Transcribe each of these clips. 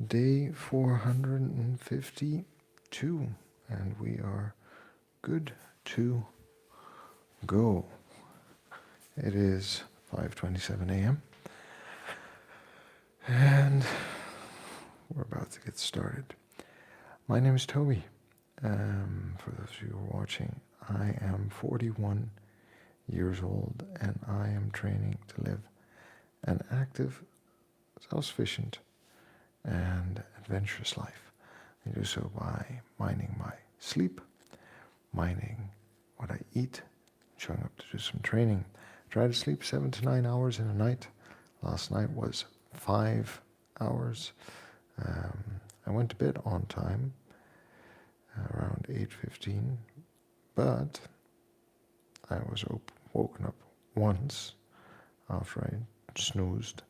day 452, and we are good to go. It is 5:27 a.m. and we're about to get started. My name is Toby. For those of you who are watching, I am 41 years old and I am training to live an active, self-sufficient and adventurous life. I do so by minding my sleep, minding what I eat, showing up to do some training. Try to sleep 7 to 9 hours in a night. Last night was 5 hours. I went to bed on time, around 8:15, but I was woken up once after I snoozed,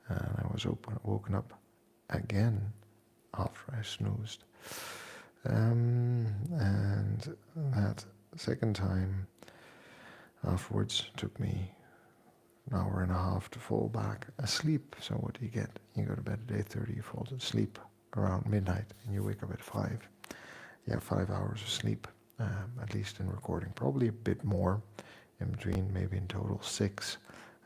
and I was woken up again after I snoozed. And that second time afterwards took me an hour and a half to fall back asleep. So what do you get? You go to bed at 8:30, you fall asleep around midnight, and you wake up at 5. You have 5 hours of sleep, at least in recording. Probably a bit more in between, maybe in total 6.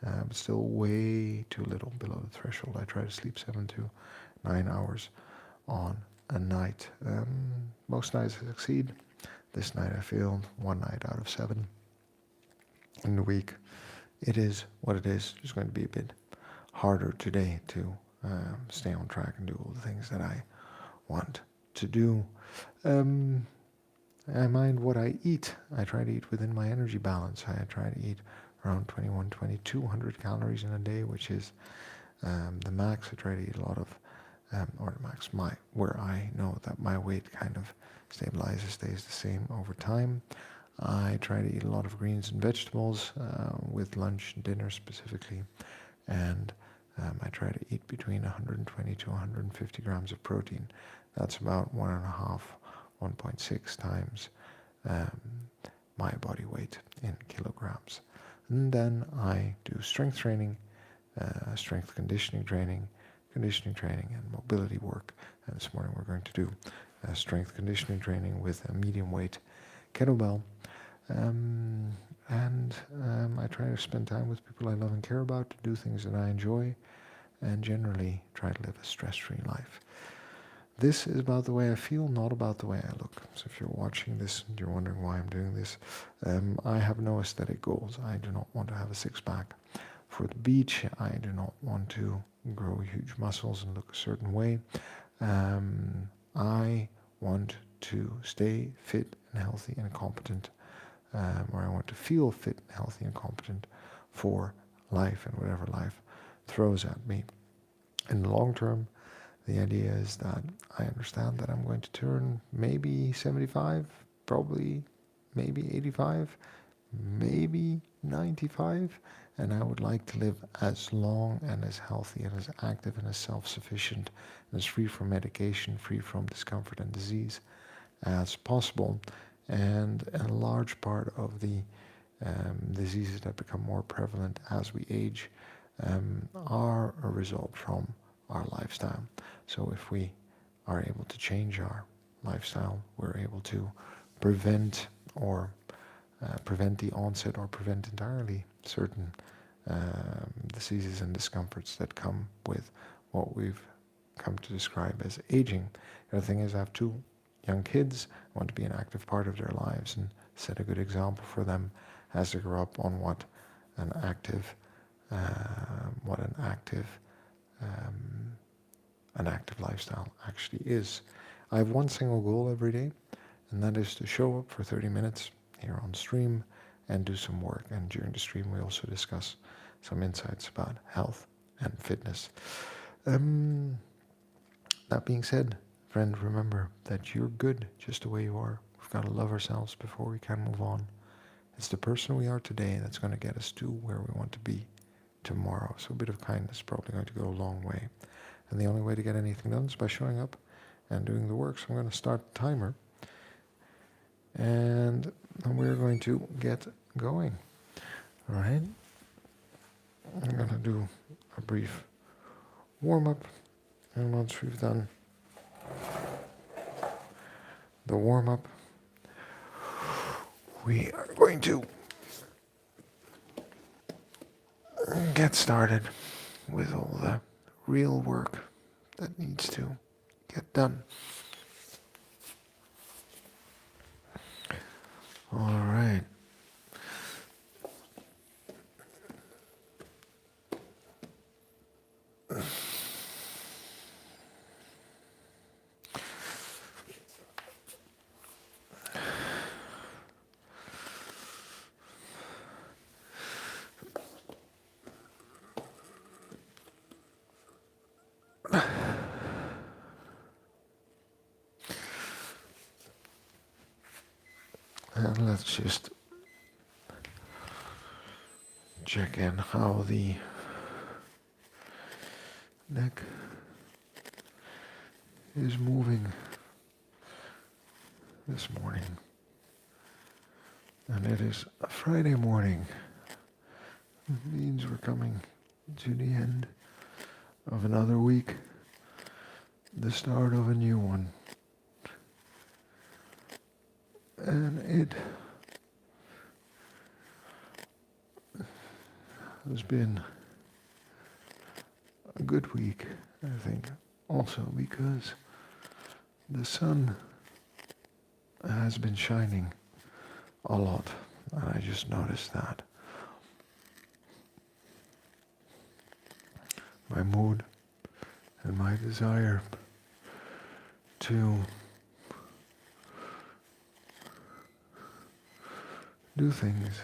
But still way too little below the threshold. I try to sleep 7 to 9 hours on a night. Most nights I succeed. This night I failed 1 night out of 7 in the week. It is what it is. It's going to be a bit harder today to stay on track and do all the things that I want to do. I mind what I eat. I try to eat within my energy balance. I try to eat around 2,200 calories in a day, which is the max. I try to eat a lot of, or the max, where I know that my weight kind of stabilizes, stays the same over time. I try to eat a lot of greens and vegetables with lunch and dinner specifically, and I try to eat between 120 to 150 grams of protein. That's about 1.6 times my body weight in kilograms. And then I do strength training, strength conditioning training, and mobility work. And this morning we're going to do strength conditioning training with a medium weight kettlebell. I try to spend time with people I love and care about, to do things that I enjoy, and generally try to live a stress-free life. This is about the way I feel, not about the way I look. So if you're watching this and you're wondering why I'm doing this, I have no aesthetic goals. I do not want to have a six-pack for the beach. I do not want to grow huge muscles and look a certain way. I want to stay fit and healthy and competent, or I want to feel fit, healthy, and competent for life and whatever life throws at me. In the long term, the idea is that I understand that I'm going to turn maybe 75, probably maybe 85, maybe 95, and I would like to live as long and as healthy and as active and as self-sufficient and as free from medication, free from discomfort and disease as possible. And a large part of the diseases that become more prevalent as we age are a result from our lifestyle. So if we are able to change our lifestyle, we're able to prevent the onset or prevent entirely certain diseases and discomforts that come with what we've come to describe as aging. The other thing is, I have 2 young kids. I want to be an active part of their lives and set a good example for them as they grow up on what an active lifestyle actually is. I have one single goal every day, and that is to show up for 30 minutes here on stream and do some work. And during the stream, we also discuss some insights about health and fitness. That being said, friend, remember that you're good just the way you are. We've got to love ourselves before we can move on. It's the person we are today that's going to get us to where we want to be tomorrow. So a bit of kindness is probably going to go a long way. And the only way to get anything done is by showing up and doing the work. So I'm going to start the timer. And we're going to get going. All right? I'm going to do a brief warm-up And once we've done the warm-up, we are going to get started with all the real work that needs to get done. All right. And let's just check in how the neck is moving this morning. And it is a Friday morning. It means we're coming to the end of another week, the start of a new one. And it has been a good week, I think, also because the sun has been shining a lot, and I just noticed that. My mood and my desire to do things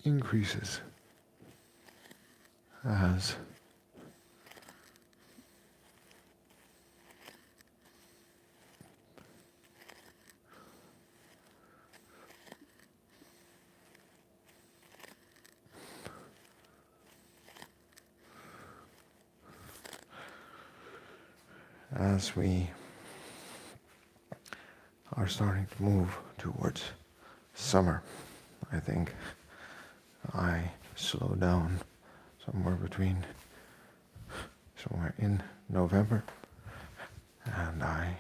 increases as we are starting to move towards summer. I think I slow down somewhere in November, and I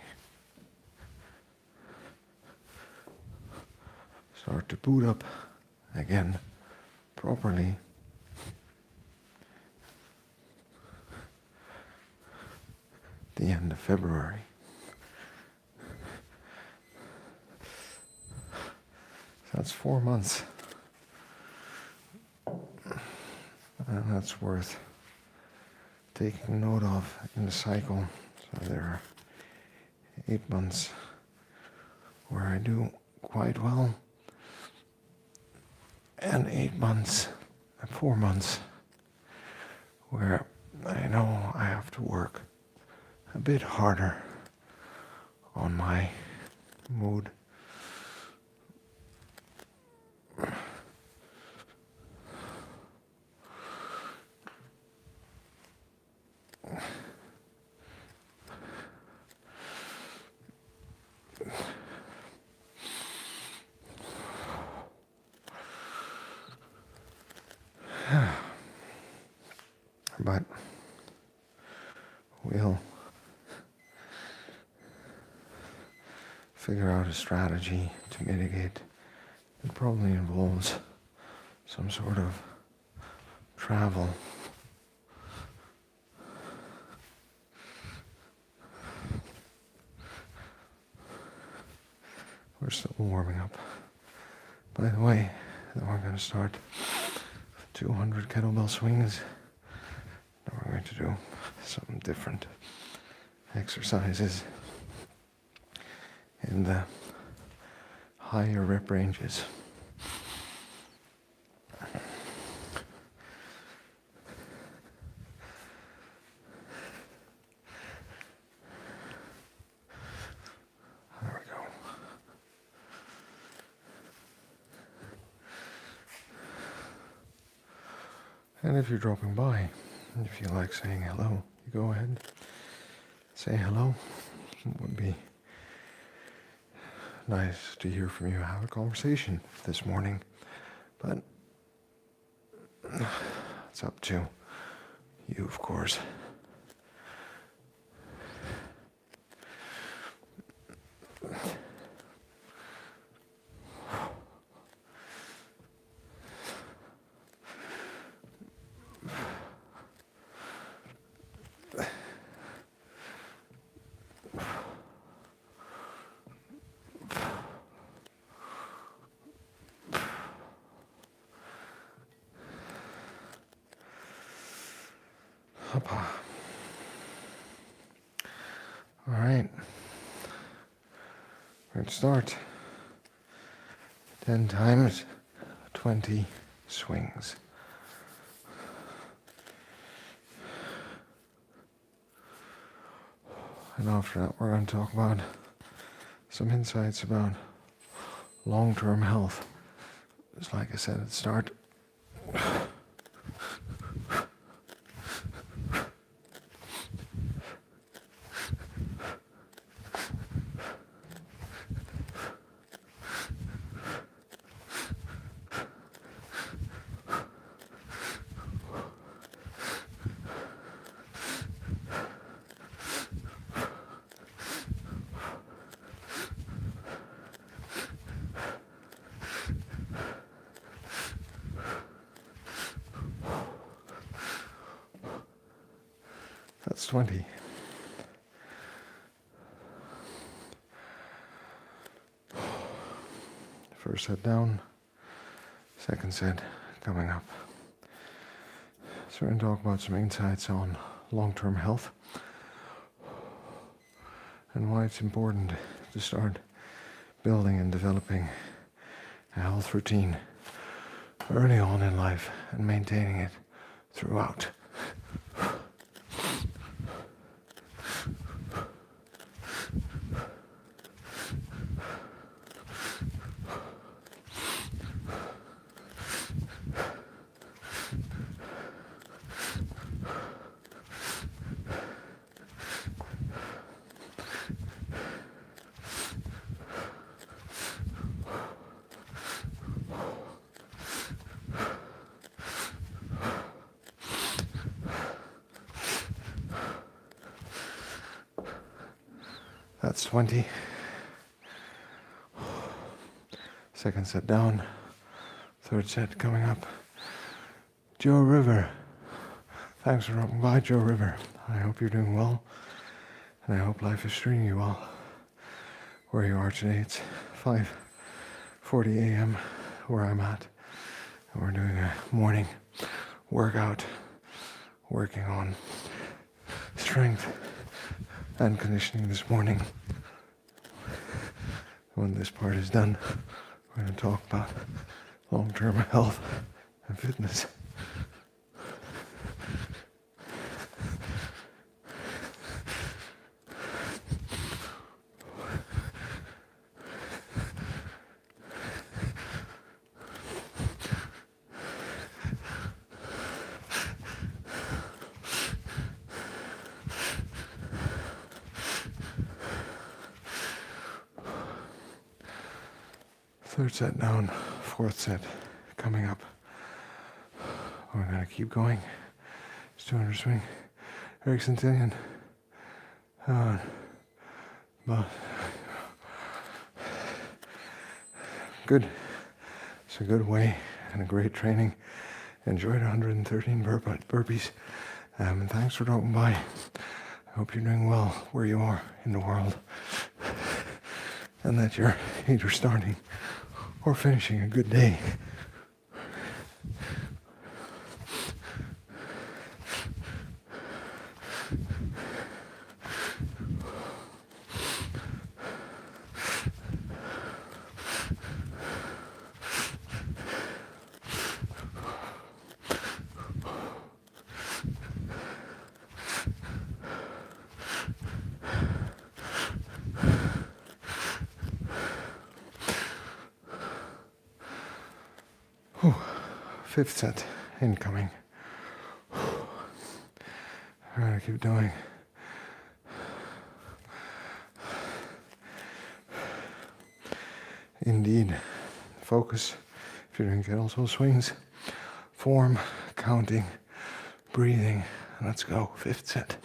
start to boot up again properly the end of February. That's 4 months. And that's worth taking note of in the cycle. So there are 8 months where I do quite well, and 4 months where I know I have to work a bit harder on my mood. But we'll figure out a strategy to mitigate. It probably involves some sort of travel. We're still warming up. By the way, then we're going to start with 200 kettlebell swings. Then we're going to do some different exercises in the higher rep ranges. There we go. And if you're dropping by, and if you like saying hello, you go ahead, say hello. It would be nice to hear from you, have a conversation this morning. But It's up to you, of course. All right, let's start. 10 times 20 swings. And after that, we're going to talk about some insights about long-term health. Just like I said at the start. That's 20. First set down, second set coming up. So we're going to talk about some insights on long-term health and why it's important to start building and developing a health routine early on in life and maintaining it throughout. That's 20. Second set down. Third set coming up. Joe River. Thanks for dropping by, Joe River. I hope you're doing well. And I hope life is treating you well. Where you are today, it's 5:40 a.m. where I'm at. And we're doing a morning workout. Working on strength and conditioning this morning. When this part is done, we're going to talk about long-term health and fitness. Third set down, fourth set coming up. We're going to keep going. It's 200 swing. Eric Centillion. But good. It's a good way and a great training. Enjoyed 113 burpees. And thanks for dropping by. I hope you're doing well where you are in the world. And that you're either starting or finishing a good day. Fifth set incoming. All right, keep doing. Indeed, focus if you're doing kettlebell swings, form, counting, breathing. Let's go. 5th set.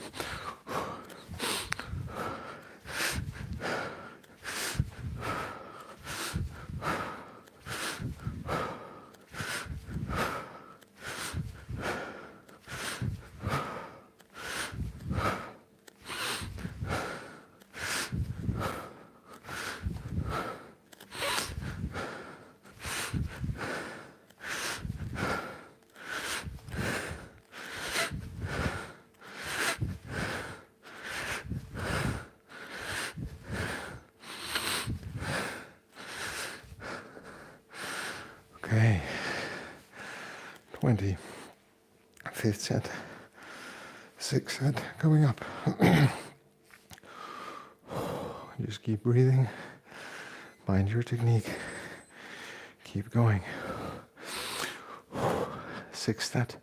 Okay, 20, 5th set, 6th set, coming up. Just keep breathing, mind your technique, keep going. 6th set.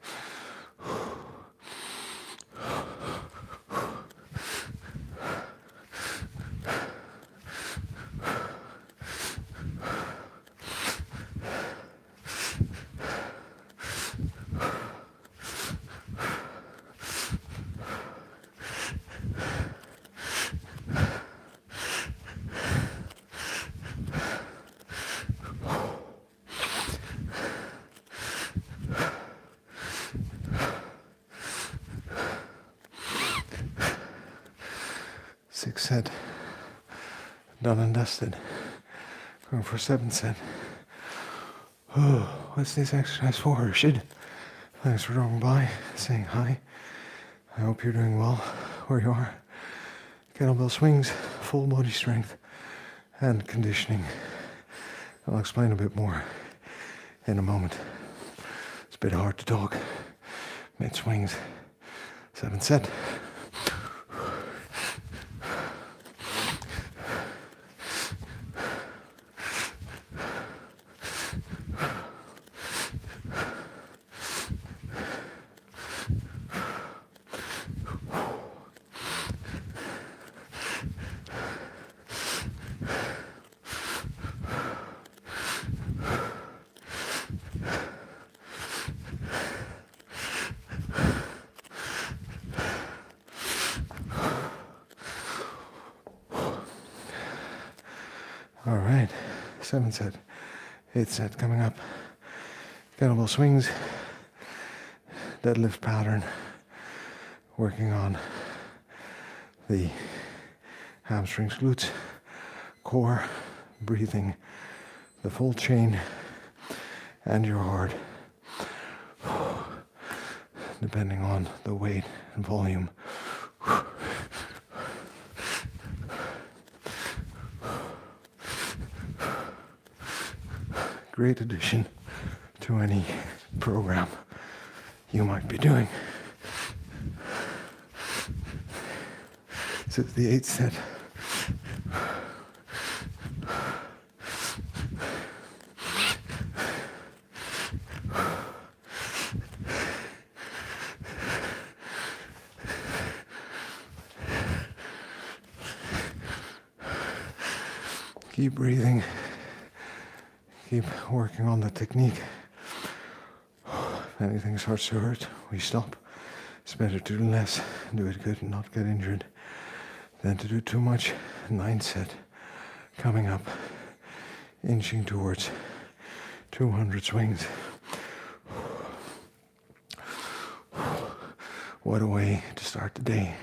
Sixth set, done and dusted. Going for 7th set. Oh, what's this exercise for, Rashid? Thanks for dropping by, saying hi. I hope you're doing well where you are. Kettlebell swings, full body strength, and conditioning. I'll explain a bit more in a moment. It's a bit hard to talk mid swings. 7th set. All right, 7th set, 8th set coming up. Kettlebell swings, deadlift pattern, working on the hamstrings, glutes, core, breathing, the full chain, and your heart, depending on the weight and volume. Great addition to any program you might be doing. This is the 8th set. Keep breathing. Keep working on the technique. If anything starts to hurt, we stop. It's better to do less, do it good and not get injured, than to do too much. 9th set coming up, inching towards 200 swings. What a way to start the day.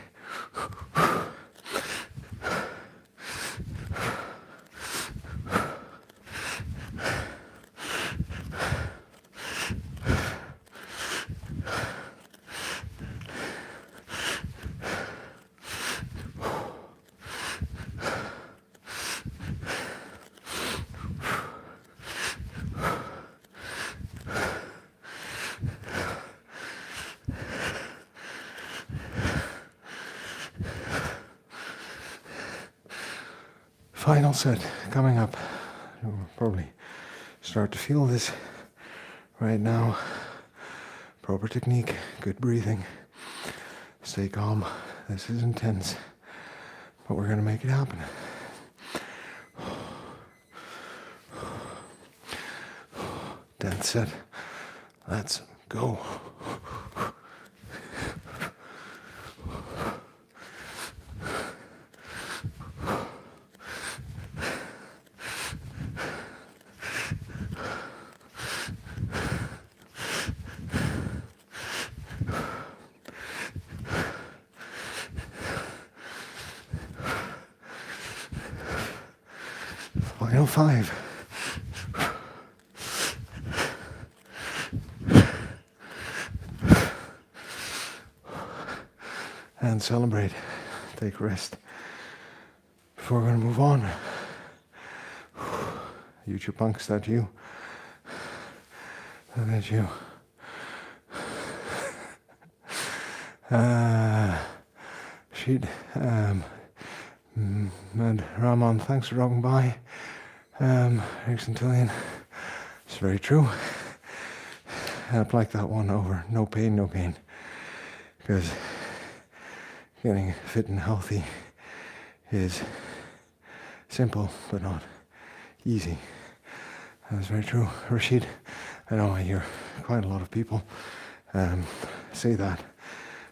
Final set coming up. You'll probably start to feel this right now. Proper technique, good breathing. Stay calm. This is intense, but we're going to make it happen. 10th set. Let's go. Final 5. And celebrate. Take rest. Before we're going to move on. YouTube punks, that you? That you? She'd Med Rahman, thanks for dropping by. Erickson Tillian, it's very true. I'd like that one over. No pain, no gain. Because getting fit and healthy is simple, but not easy. That's very true. Rashid, I know I hear quite a lot of people say that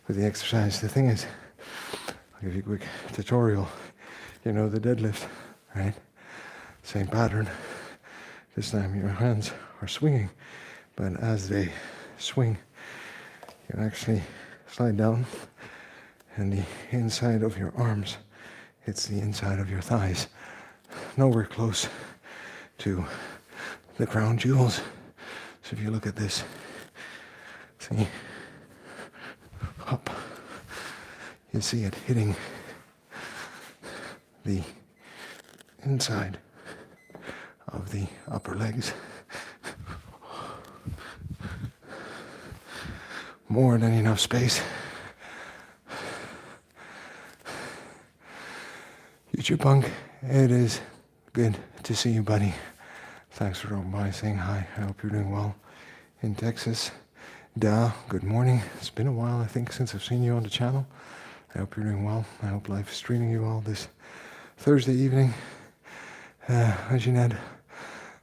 with the exercise. The thing is, I'll give you a quick tutorial. You know the deadlift, right? Same pattern. This time your hands are swinging, but as they swing, you actually slide down and the inside of your arms hits the inside of your thighs. Nowhere close to the crown jewels. So if you look at this, see, up, you see it hitting the inside of the upper legs. More than enough space. YouTube punk, it is good to see you, buddy. Thanks for dropping by, saying hi. I hope you're doing well in Texas. Good morning. It's been a while, I think, since I've seen you on the channel. I hope you're doing well. I hope life is treating you well this Thursday evening. Jeanette,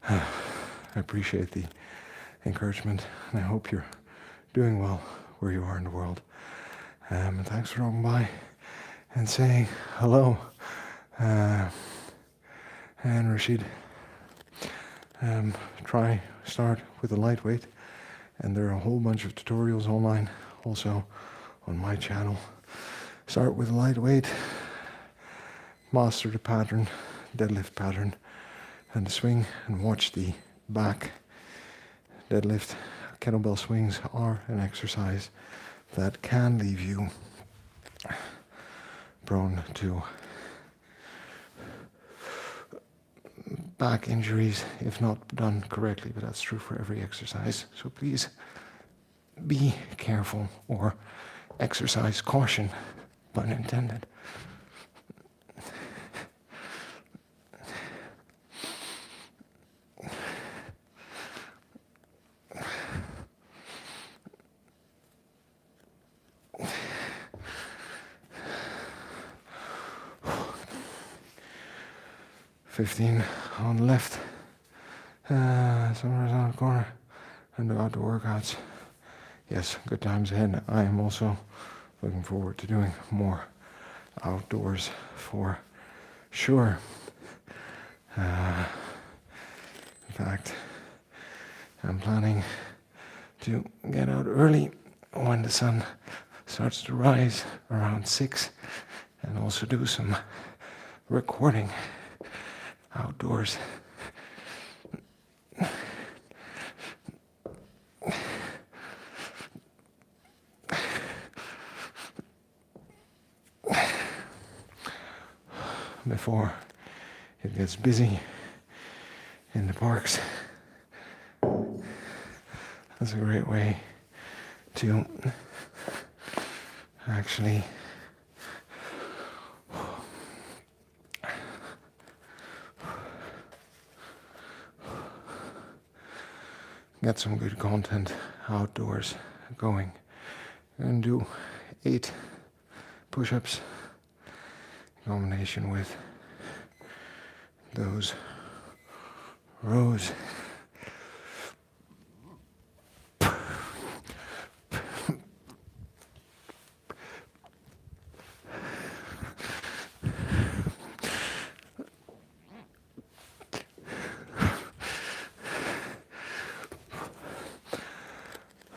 I appreciate the encouragement, and I hope you're doing well where you are in the world. And thanks for dropping by and saying hello. And Rashid, start with a lightweight, and there are a whole bunch of tutorials online also on my channel. Start with a lightweight, master the pattern, deadlift pattern, and the swing, and watch the back deadlift. Kettlebell swings are an exercise that can leave you prone to back injuries if not done correctly, but that's true for every exercise. So please be careful, or exercise caution, pun intended. $15 on the left, somewhere around the corner, and the outdoor workouts. Yes, good times ahead. I am also looking forward to doing more outdoors for sure. In fact, I'm planning to get out early when the sun starts to rise around 6, and also do some recording outdoors. Before it gets busy in the parks. That's a great way to actually get some good content outdoors going. And do 8 push-ups in combination with those rows.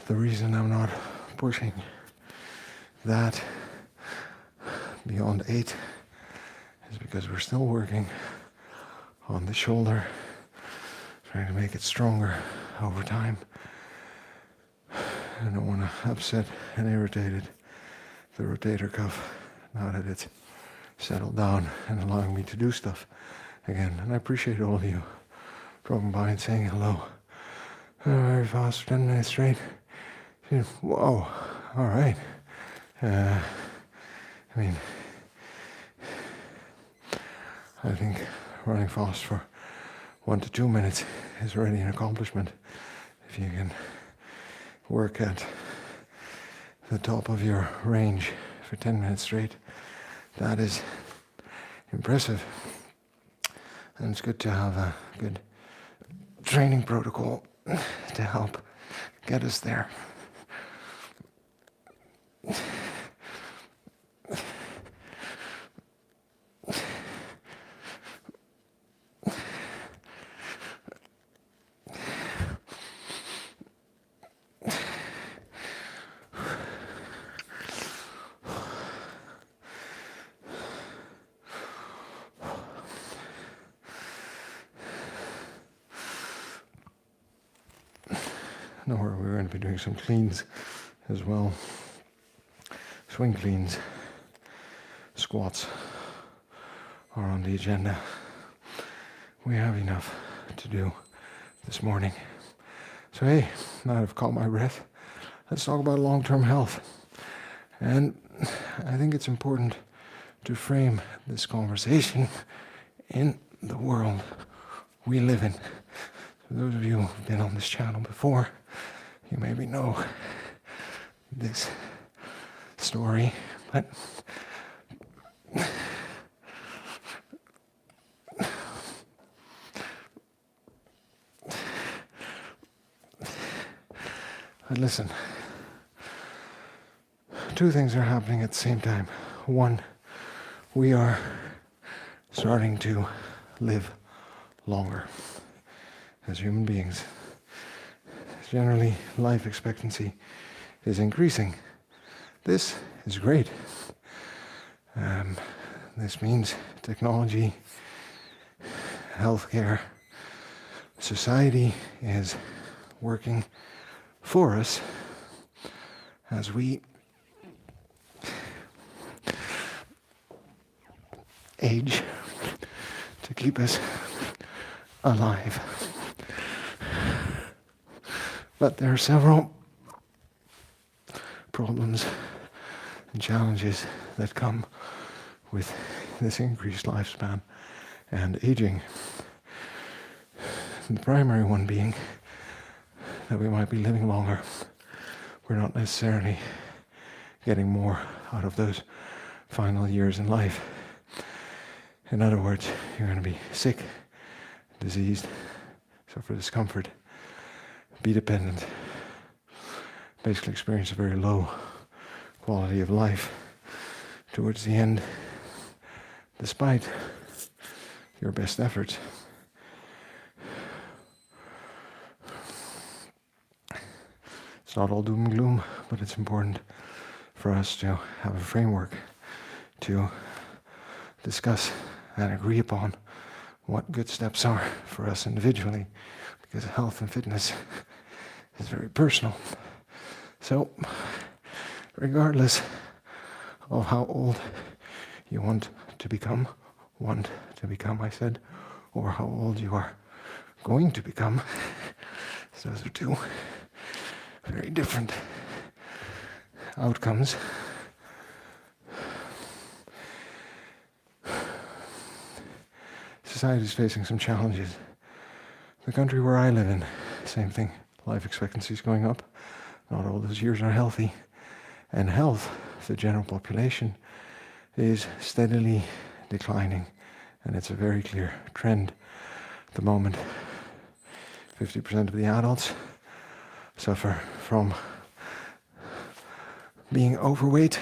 The reason I'm not pushing that beyond 8 is because we're still working on the shoulder, trying to make it stronger over time. I don't want to upset and irritate the rotator cuff now that it's settled down and allowing me to do stuff again. And I appreciate all of you dropping by and saying hello. Very fast, 10 minutes straight. Whoa, all right. I think running fast for 1 to 2 minutes is already an accomplishment. If you can work at the top of your range for 10 minutes straight, that is impressive. And it's good to have a good training protocol to help get us there. No, we're going to be doing some cleans as well. Swing cleans, squats are on the agenda. We have enough to do this morning. So hey, now I've caught my breath, let's talk about long-term health. And I think it's important to frame this conversation in the world we live in. For those of you who've been on this channel before, you maybe know this story, but listen, two things are happening at the same time. One, we are starting to live longer as human beings. Generally, life expectancy is increasing. This is great. This means technology, healthcare, society is working for us as we age to keep us alive. But there are several problems and challenges that come with this increased lifespan and aging. The primary one being that we might be living longer. We're not necessarily getting more out of those final years in life. In other words, you're going to be sick, diseased, suffer discomfort, be dependent, basically experience a very low quality of life towards the end, despite your best efforts. It's not all doom and gloom, but it's important for us to have a framework to discuss and agree upon what good steps are for us individually, because health and fitness is very personal. So, regardless of how old you want to become, I said, or how old you are going to become, those are two very different outcomes. Society is facing some challenges. The country where I live in, same thing. Life expectancy is going up. Not all those years are healthy. And health, the general population, is steadily declining. And it's a very clear trend at the moment. 50% of the adults suffer from being overweight.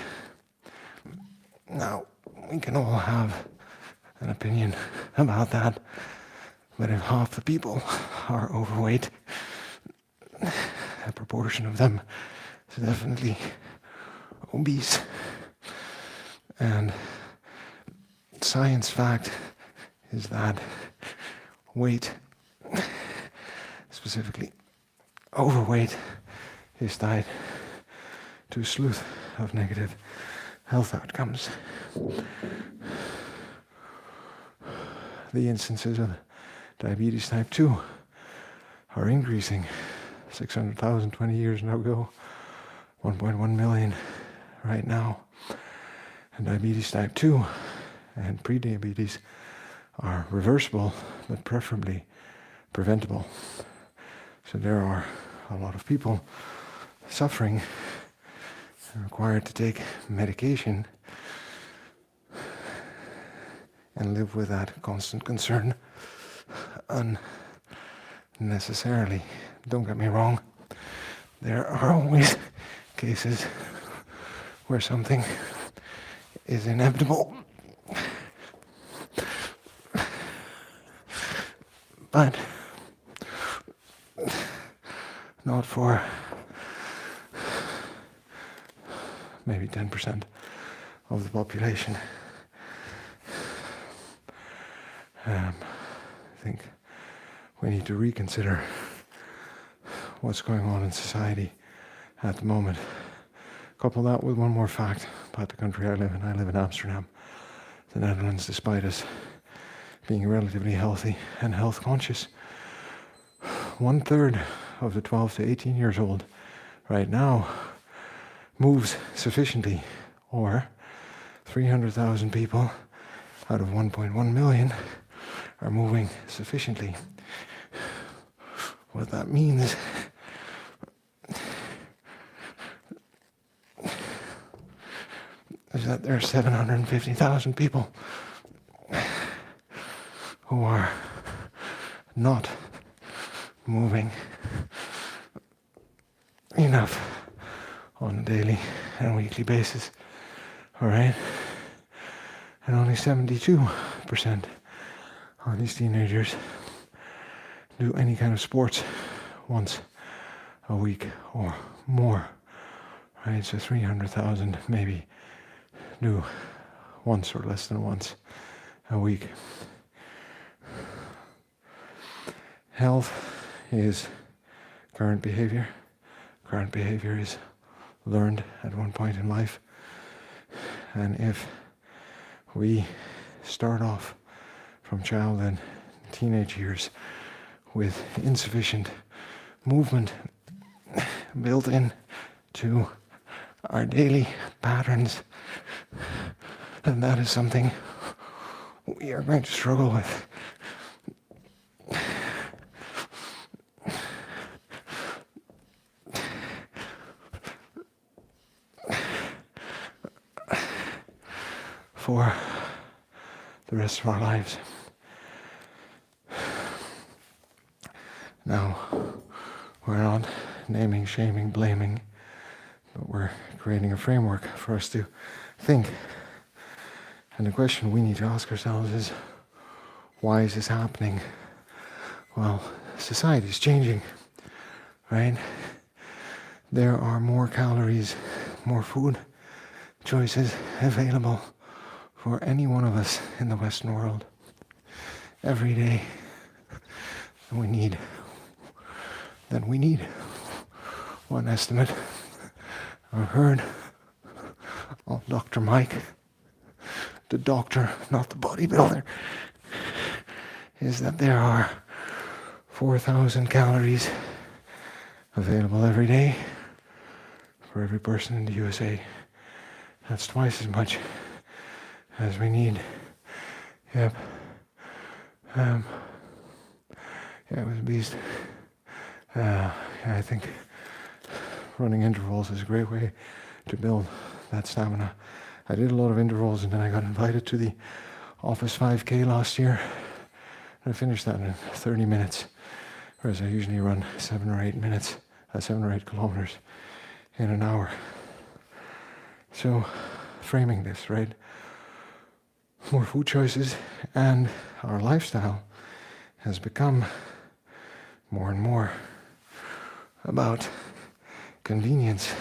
Now, we can all have an opinion about that. But if half the people are overweight, a proportion of them is definitely obese. And science fact is that weight, specifically overweight, is tied to a slew of negative health outcomes. The instances of diabetes type 2 are increasing. 600,000 20 years ago, 1.1 million right now. And diabetes type 2 and prediabetes are reversible, but preferably preventable. So there are a lot of people suffering and required to take medication and live with that constant concern unnecessarily. Don't get me wrong, there are always cases where something is inevitable. But not for maybe 10% of the population. I think we need to reconsider what's going on in society at the moment. Couple that with one more fact about the country I live in. I live in Amsterdam, the Netherlands, despite us being relatively healthy and health conscious. 1/3 of the 12 to 18 years old right now moves sufficiently, or 300,000 people out of 1.1 million are moving sufficiently. What that means is that there are 750,000 people who are not moving enough on a daily and weekly basis. All right? And only 72% of these teenagers do any kind of sports once a week or more. Right? So 300,000 maybe do once or less than once a week. Health is current behavior. Current behavior is learned at one point in life. And if we start off from child and teenage years with insufficient movement built in to our daily patterns, then that is something we are going to struggle with. For the rest of our lives. Now, we're not naming, shaming, blaming, but we're creating a framework for us to think. And the question we need to ask ourselves is, why is this happening? Well, society is changing, right? There are more calories, more food choices available for any one of us in the Western world every day than we need. One estimate I've heard of Dr. Mike, the doctor, not the bodybuilder, is that there are 4,000 calories available every day for every person in the USA. That's twice as much as we need. Yep. Yeah, it was a beast. Yeah, I think running intervals is a great way to build that stamina. I did a lot of intervals and then I got invited to the Office 5K last year. And I finished that in 30 minutes, whereas I usually run 7 or 8 kilometers in an hour. So, framing this, right? More food choices, and our lifestyle has become more and more about convenience.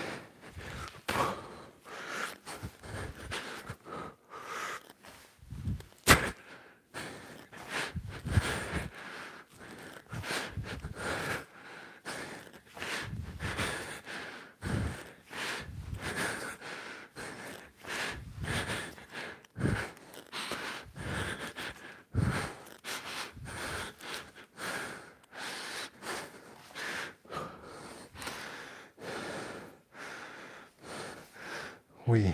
We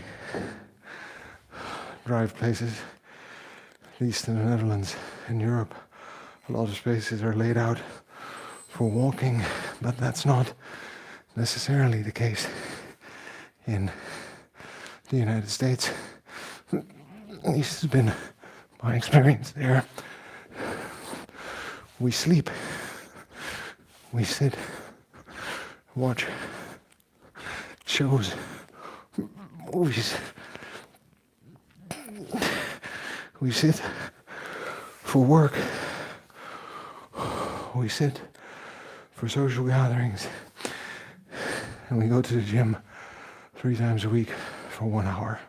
drive places, at least in the Netherlands, in Europe. A lot of spaces are laid out for walking, but that's not necessarily the case in the United States. At least has been my experience there. We sleep, we sit, watch shows, movies. We sit for work. We sit for social gatherings. And we go to the gym 3 times a week for 1 hour.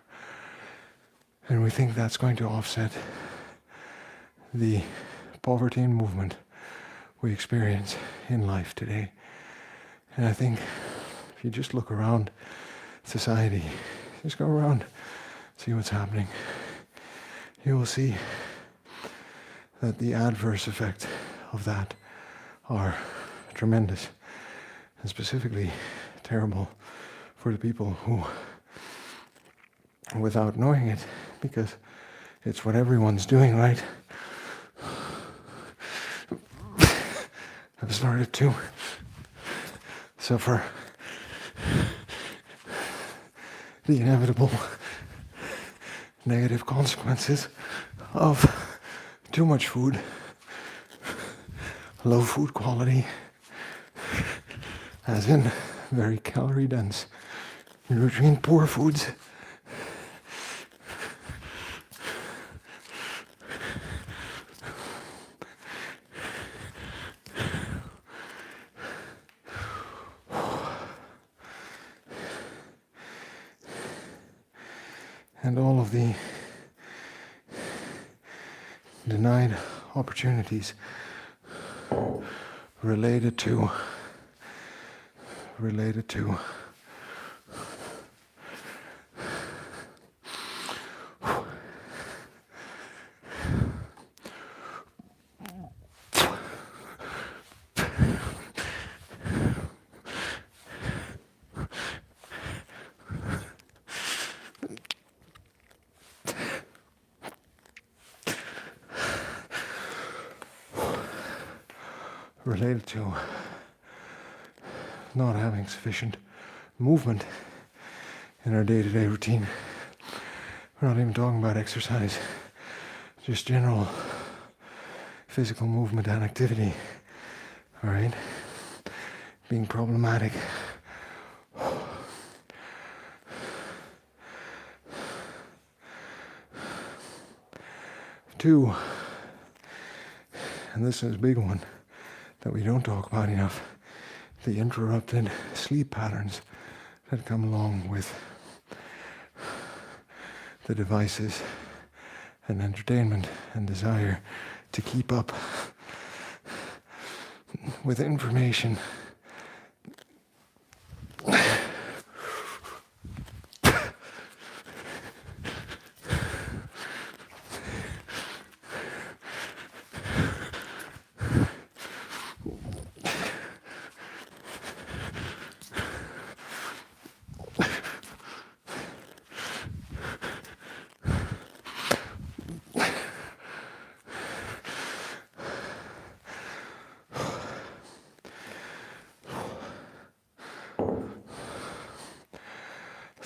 And we think that's going to offset the poverty and movement we experience in life today. And I think if you just look around society, just go around, see what's happening, you will see that the adverse effects of that are tremendous, and specifically terrible for the people who, without knowing it, because it's what everyone's doing, right, have started to suffer the inevitable negative consequences of too much food, low food quality, as in very calorie dense, nutrient poor foods. And all of the denied opportunities related to not having sufficient movement in our day-to-day routine. We're not even talking about exercise, just general physical movement and activity, all right, being problematic. Two, and this is a big one that we don't talk about enough, the interrupted sleep patterns that come along with the devices and entertainment and desire to keep up with information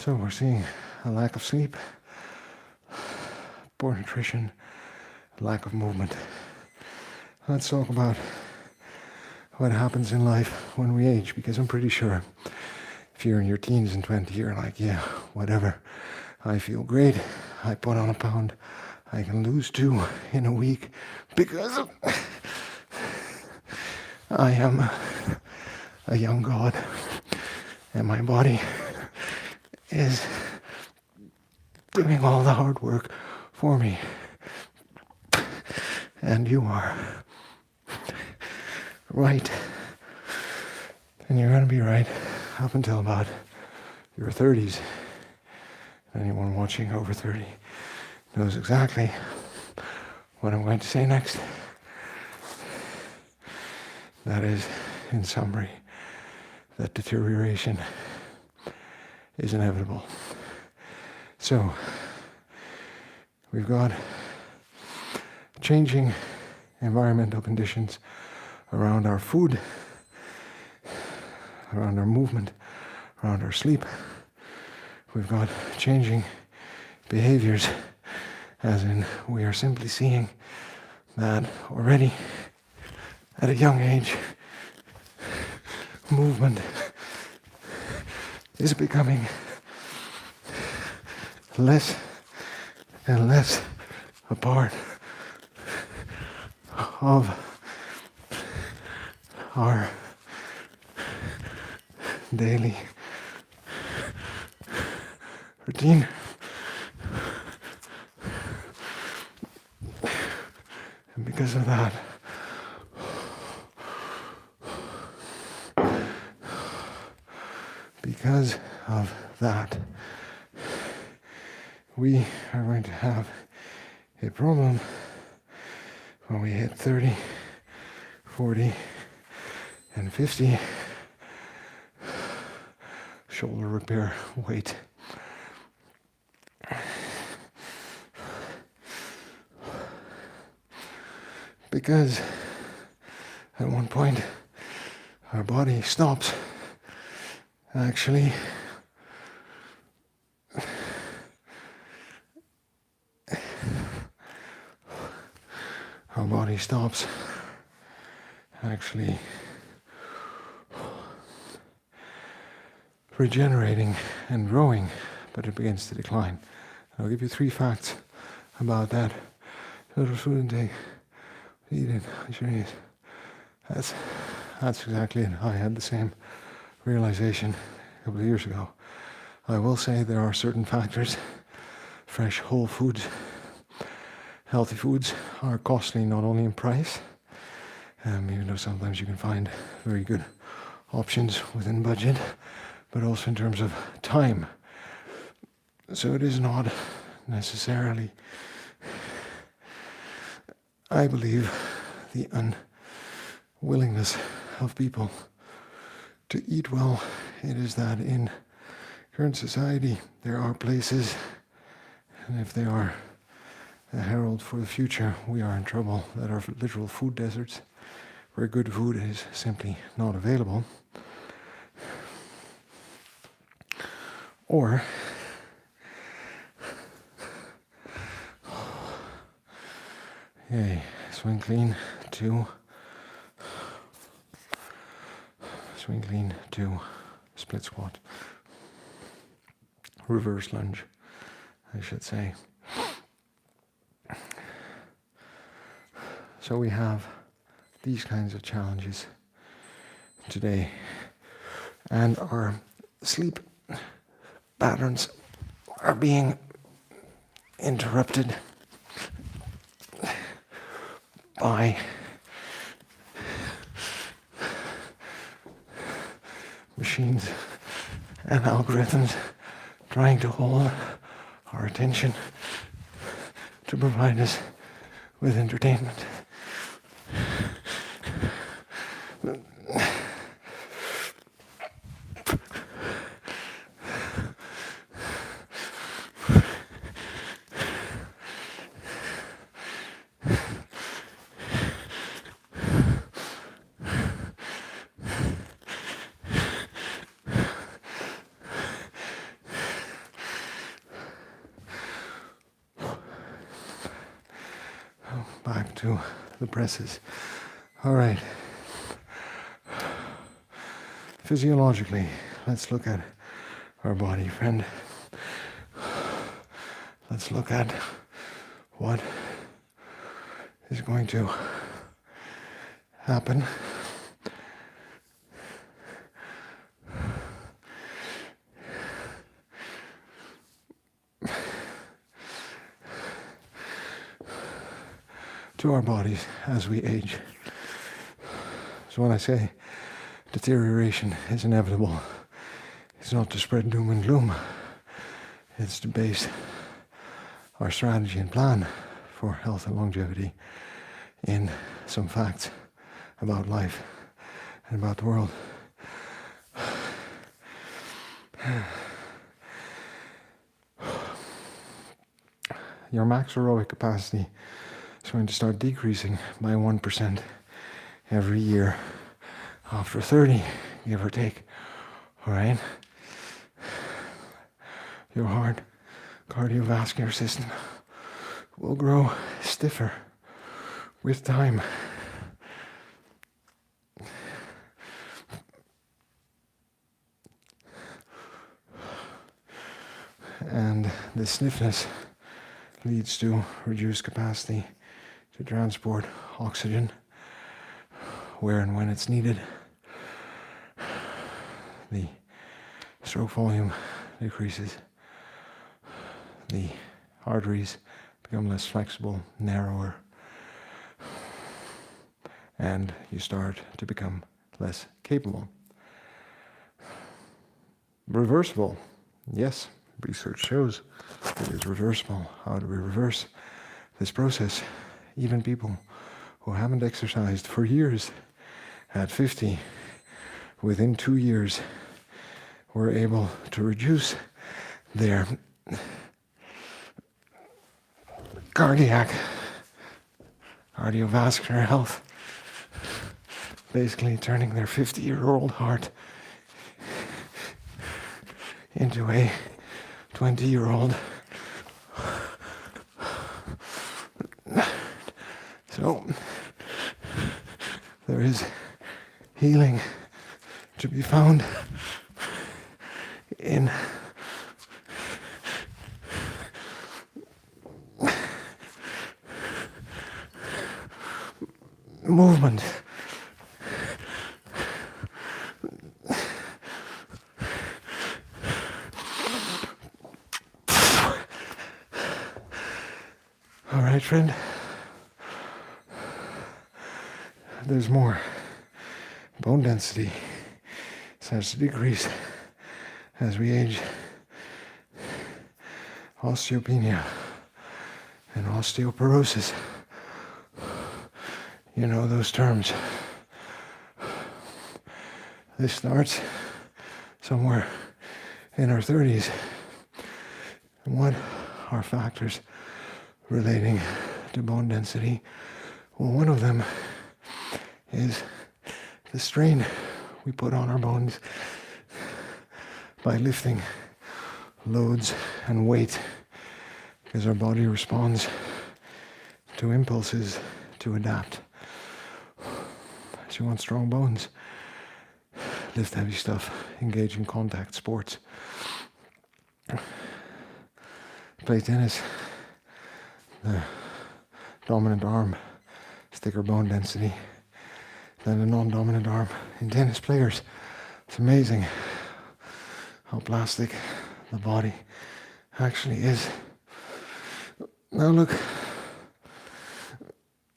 So we're seeing a lack of sleep, poor nutrition, lack of movement. Let's talk about what happens in life when we age, because I'm pretty sure if you're in your teens and 20, you're like, yeah, whatever. I feel great. I put on a pound. I can lose 2 in a week because I am a young god and my body is doing all the hard work for me. And you are right. And you're going to be right up until about your 30s. Anyone watching over 30 knows exactly what I'm going to say next. That is, in summary, that deterioration is inevitable. So, we've got changing environmental conditions around our food, around our movement, around our sleep. We've got changing behaviors, as in we are simply seeing that already at a young age, movement is becoming less and less a part of our daily routine. And because of that, we are going to have a problem when we hit 30, 40, and 50. Shoulder repair weight. Because at one point our body stops actually regenerating and growing, but it begins to decline. I'll give you 3 facts about that. Total food intake, eating, that's exactly it. I had the same realization a couple of years ago. I will say there are certain factors. Fresh, whole foods, healthy foods are costly not only in price, even though sometimes you can find very good options within budget, but also in terms of time. So it is not necessarily, I believe, the unwillingness of people to eat well. It is that in current society there are places, and if they are a herald for the future, we are in trouble, that are literal food deserts where good food is simply not available. Or swing clean to split squat, reverse lunge, I should say. So we have these kinds of challenges today, and our sleep patterns are being interrupted by machines and algorithms trying to hold our attention to provide us with entertainment. Back to the presses. All right. Physiologically, let's look at our body, friend. Let's look at what is going to happen to our bodies as we age. So when I say deterioration is inevitable, it's not to spread doom and gloom. It's to base our strategy and plan for health and longevity in some facts about life and about the world. your max aerobic capacity is going to start decreasing by 1% every year after 30, give or take. All right? Your heart, cardiovascular system will grow stiffer with time. And the stiffness leads to reduced capacity to transport oxygen where and when it's needed. The stroke volume decreases. The arteries become less flexible, narrower, and you start to become less capable. Reversible. Yes, research shows it is reversible. How do we reverse this process? Even people who haven't exercised for years at 50, within 2 years, were able to reduce their cardiovascular health, basically turning their 50-year-old heart into a 20-year-old. So there is healing to be found in movement. All right, friend. There's more. Bone density starts to decrease as we age. Osteopenia and osteoporosis. You know those terms. This starts somewhere in our 30s. And what are factors relating to bone density? Well, one of them is the strain we put on our bones by lifting loads and weight, because our body responds to impulses to adapt. So you want strong bones, lift heavy stuff, engage in contact sports, play tennis. The dominant arm, thicker bone density than the non-dominant arm in tennis players. It's amazing how plastic the body actually is. Now look,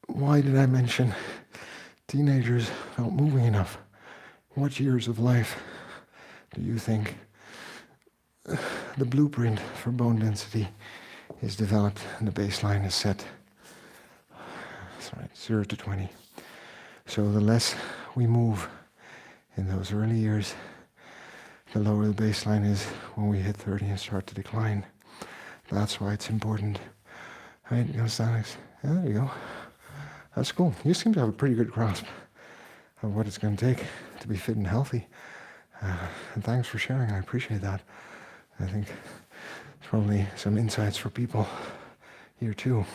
why did I mention teenagers not moving enough? What years of life do you think the blueprint for bone density is developed and the baseline is set? That's right, 0 to 20. So the less we move in those early years, the lower the baseline is when we hit 30 and start to decline. That's why it's important. Right, calisthenics. Yeah, there you go. That's cool. You seem to have a pretty good grasp of what it's going to take to be fit and healthy. And thanks for sharing. I appreciate that. I think there's probably some insights for people here too.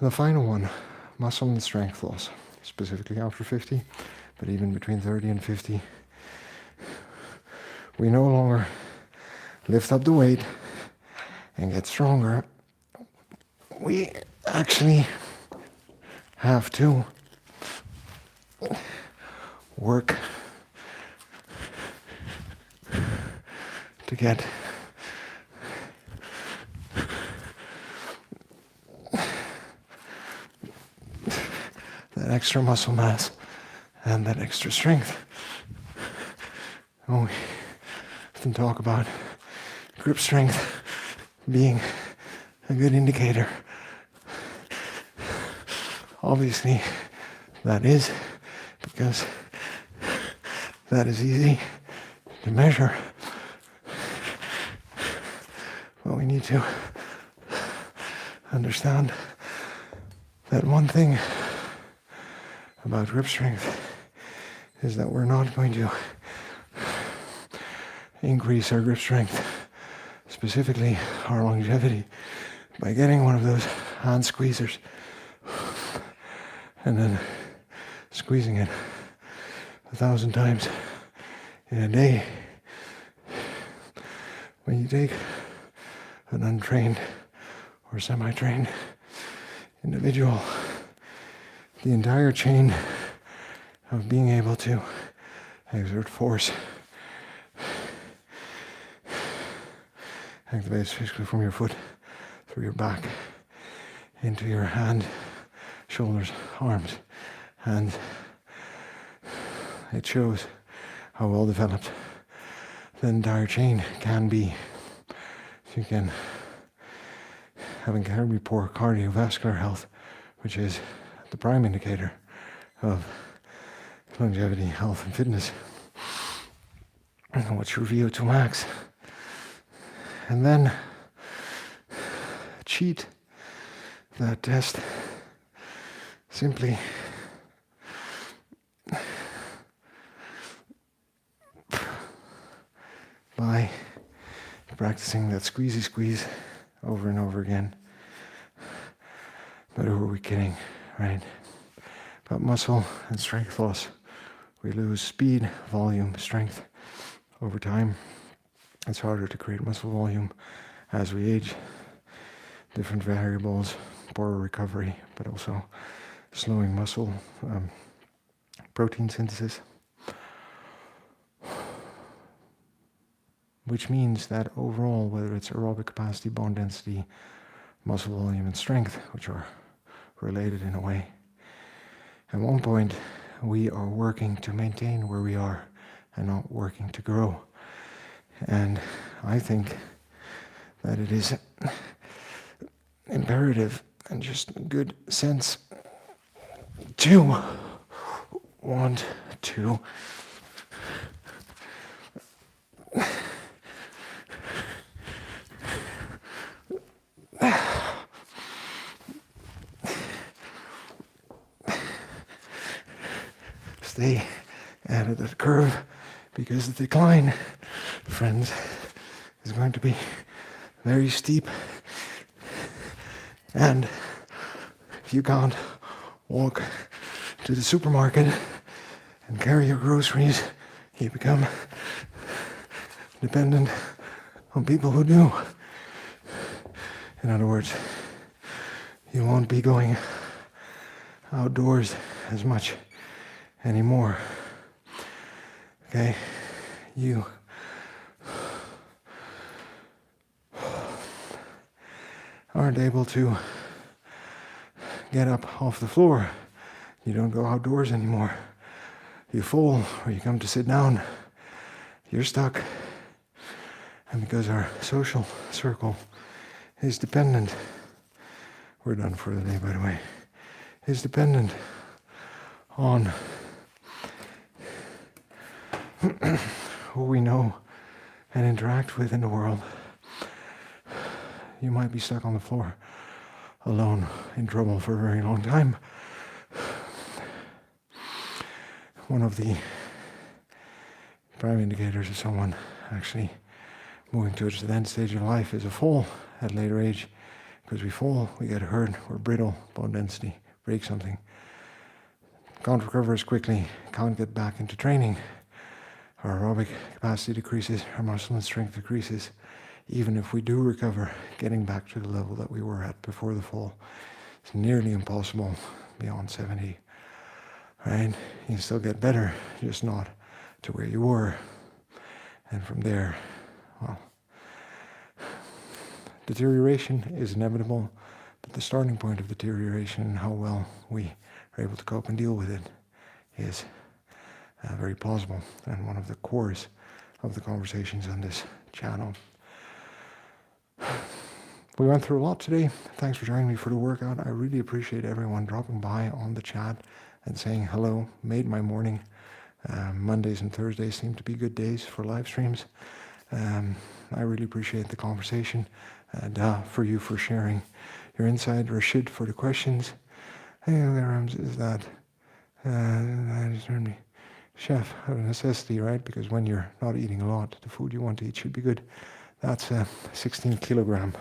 The final one, muscle and strength loss, specifically after 50, but even between 30 and 50. We no longer lift up the weight and get stronger. We actually have to work to get that extra muscle mass and that extra strength. We often talk about grip strength being a good indicator. Obviously, that is, because that is easy to measure. But we need to understand that one thing about grip strength is that we're not going to increase our grip strength, specifically our longevity, by getting one of those hand squeezers and then squeezing it 1,000 times in a day. When you take an untrained or semi-trained individual, the entire chain of being able to exert force activates physically from your foot through your back into your hand, shoulders, arms, and it shows how well developed the entire chain can be. You can have incredibly poor cardiovascular health, which is the prime indicator of longevity, health, and fitness. And what's your VO2 max? And then cheat that test simply by practicing that squeezy squeeze over and over again. But who are we kidding, right? But muscle and strength loss, we lose speed, volume, strength over time. It's harder to create muscle volume as we age. Different variables, poorer recovery, but also slowing muscle protein synthesis. Which means that overall, whether it's aerobic capacity, bone density, muscle volume, and strength, which are related in a way, at one point we are working to maintain where we are and not working to grow. And I think that it is imperative and just good sense to want to stay at that curve, because the decline, friends, is going to be very steep. And if you can't walk to the supermarket and carry your groceries, you become dependent on people who do. In other words, you won't be going outdoors as much anymore. Okay? You aren't able to get up off the floor. You don't go outdoors anymore. You fall or you come to sit down. You're stuck. And because our social circle is dependent, we're done for the day, by the way, is dependent on who we know and interact with in the world. You might be stuck on the floor, alone, in trouble for a very long time. One of the prime indicators of someone actually moving towards the end stage of life is a fall at a later age. Because we fall, we get hurt, we're brittle, bone density, break something. Can't recover as quickly, can't get back into training. Our aerobic capacity decreases, our muscle and strength decreases. Even if we do recover, getting back to the level that we were at before the fall, it's nearly impossible beyond 70. Right? You can still get better, just not to where you were. And from there, well, deterioration is inevitable, but the starting point of deterioration and how well we are able to cope and deal with it is very plausible and one of the cores of the conversations on this channel. We went through a lot today. Thanks for joining me for the workout. I really appreciate everyone dropping by on the chat and saying hello. Made my morning. Mondays and Thursdays seem to be good days for live streams. I really appreciate the conversation and for you for sharing You're inside, Rashid, for the questions. Hey, there, Rams, is that? Chef, out of necessity, right? Because when you're not eating a lot, the food you want to eat should be good. That's a 16 kilogram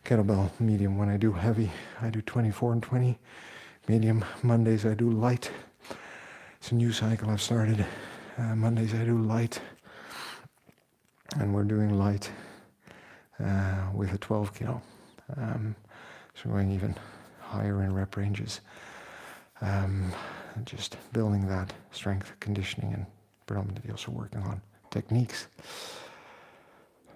kettlebell medium. When I do heavy, I do 24 and 20. Medium, Mondays I do light. It's a new cycle I've started. Mondays I do light. And we're doing light with a 12 kilo. So going even higher in rep ranges. Just building that strength, conditioning, and predominantly also working on techniques.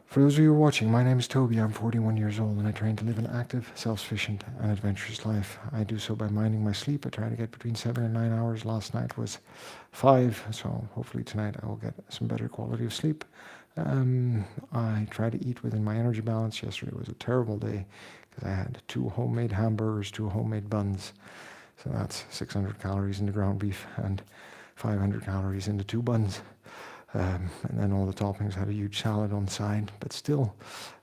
For those of you who are watching, my name is Toby. I'm 41 years old and I train to live an active, self-sufficient and adventurous life. I do so by minding my sleep. I try to get between 7 and 9 hours. Last night was 5, so hopefully tonight I will get some better quality of sleep. I try to eat within my energy balance. Yesterday was a terrible day because I had 2 homemade hamburgers, 2 homemade buns. So that's 600 calories in the ground beef and 500 calories in the 2 buns. And then all the toppings, had a huge salad on the side, but still.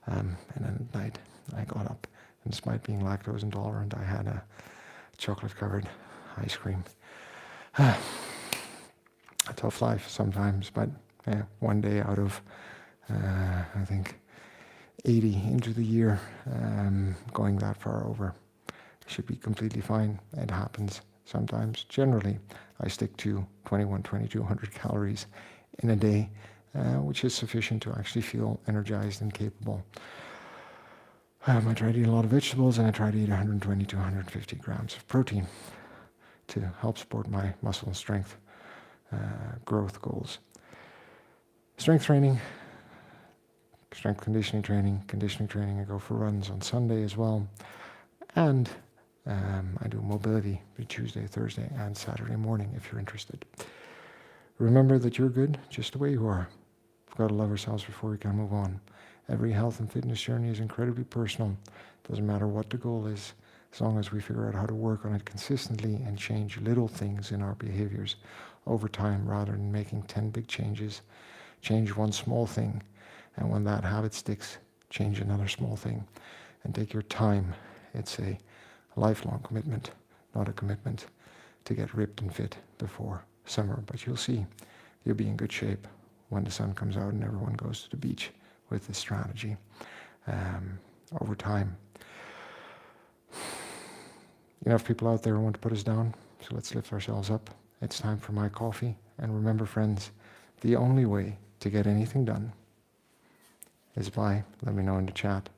And then at night, I got up. And despite being lactose intolerant, I had a chocolate-covered ice cream. A tough life sometimes, but one day out of, I think, 80 into the year, going that far over should be completely fine. It happens sometimes. Generally, I stick to 2,200 calories in a day, which is sufficient to actually feel energized and capable. I try to eat a lot of vegetables and I try to eat 120 to 150 grams of protein to help support my muscle and strength growth goals. Strength training, strength conditioning training. I go for runs on Sunday as well. And I do mobility Tuesday, Thursday, and Saturday morning if you're interested. Remember that you're good just the way you are. We've got to love ourselves before we can move on. Every health and fitness journey is incredibly personal. Doesn't matter what the goal is, as long as we figure out how to work on it consistently and change little things in our behaviors over time rather than making 10 big changes. Change one small thing, and when that habit sticks, change another small thing. And take your time. It's a lifelong commitment, not a commitment to get ripped and fit before summer, but you'll see you'll be in good shape when the sun comes out and everyone goes to the beach with this strategy over time. Enough people out there who want to put us down, so let's lift ourselves up. It's time for my coffee. And remember, friends, the only way to get anything done is by, let me know in the chat,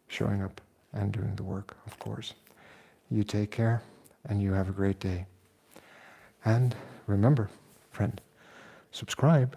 showing up and doing the work, of course. You take care and you have a great day. And remember, friend, subscribe